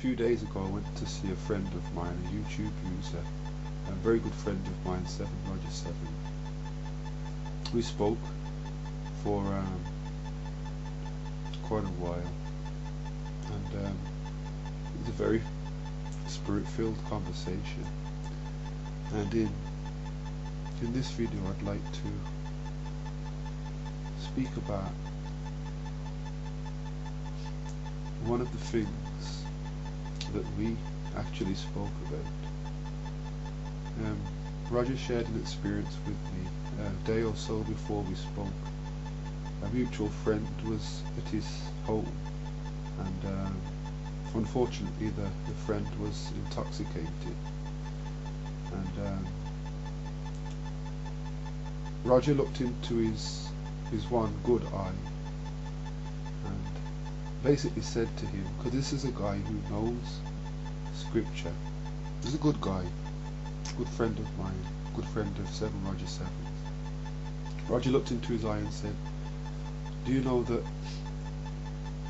few days ago I went to see a friend of mine, a YouTube user, a very good friend of mine, 7Roger7. We spoke for quite a while, and it was a very spirit-filled conversation. And in this video I'd like to speak about one of the things that we actually spoke about. Roger shared an experience with me a day or so before we spoke. A mutual friend was at his home, and unfortunately the friend was intoxicated, and Roger looked into his one good eye and basically said to him, because this is a guy who knows scripture, he's a good guy, good friend of mine, good friend of 7Roger7. Roger looked into his eye and said, do you know that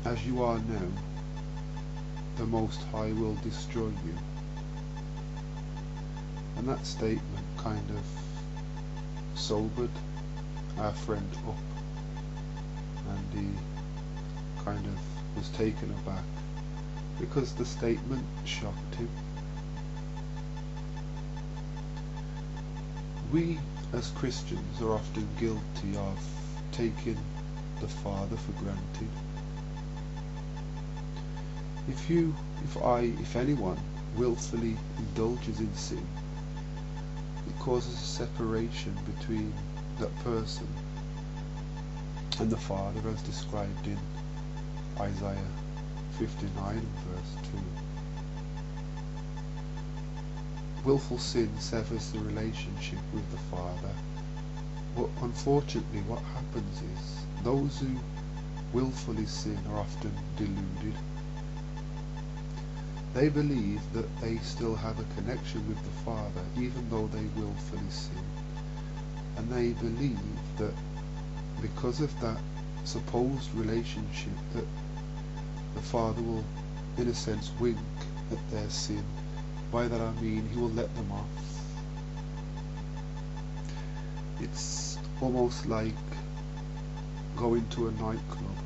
as you are now, the Most High will destroy you? And that statement kind of sobered our friend up, and he kind of was taken aback because the statement shocked him. We as Christians are often guilty of taking the Father for granted. If anyone willfully indulges in sin, it causes a separation between that person and the Father, as described in Isaiah 59 and verse 2. Willful sin severs the relationship with the Father, but unfortunately what happens is those who willfully sin are often deluded. They believe that they still have a connection with the Father even though they willfully sin, and they believe that because of that supposed relationship that the Father will in a sense wink at their sin. By that I mean he will let them off. It's almost like going to a nightclub,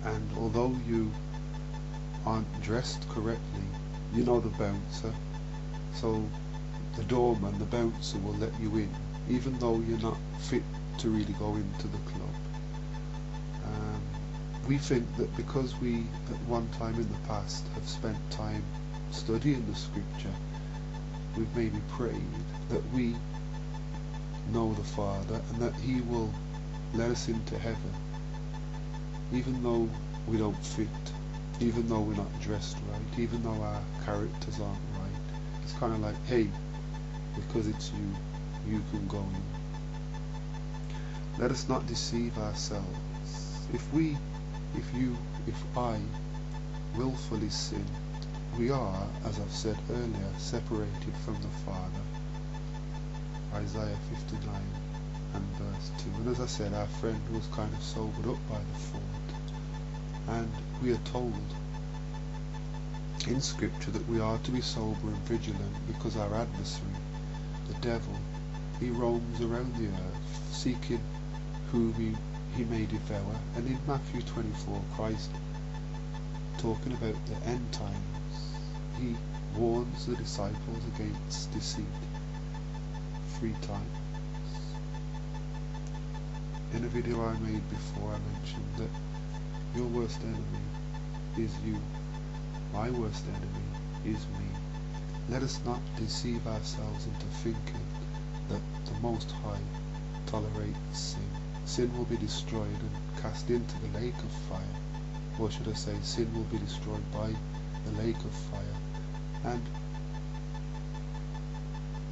and although you aren't dressed correctly, you know the bouncer, so the doorman, the bouncer, will let you in even though you're not fit to really go into the club. We think that because we at one time in the past have spent time studying the scripture, we've maybe prayed that we know the Father and that he will let us into heaven even though we don't fit, even though we're not dressed right, even though our characters aren't right. It's kind of like, hey, because it's you can go in. Let us not deceive ourselves. If I willfully sin, we are, as I've said earlier, separated from the Father. Isaiah 59 and verse 2. And as I said, our friend was kind of sobered up by the thought. And we are told in scripture that we are to be sober and vigilant because our adversary, the devil, he roams around the earth seeking whom he may devour. And in Matthew 24, Christ, talking about the end times, he warns the disciples against deceit 3 times. In a video I made before, I mentioned that your worst enemy is you, my worst enemy is me. Let us not deceive ourselves into thinking that the Most High tolerates sin. Sin will be destroyed and cast into the lake of fire, or should I say, sin will be destroyed by the lake of fire, and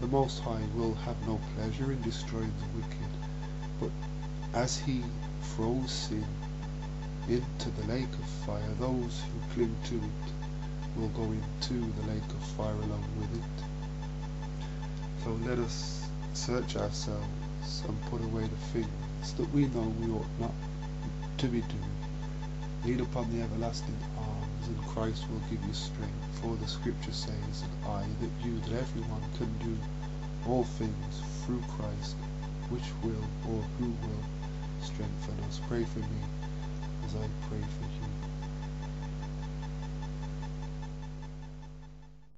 the Most High will have no pleasure in destroying the wicked, but as he throws sin into the lake of fire, those who cling to it will go into the lake of fire along with it. So let us search ourselves and put away the things that we know we ought not to be doing. Lean upon the everlasting arm things, and Christ will give you strength. For the scripture says that everyone can do all things through Christ, which will or who will strengthen us. Pray for me as I pray for you.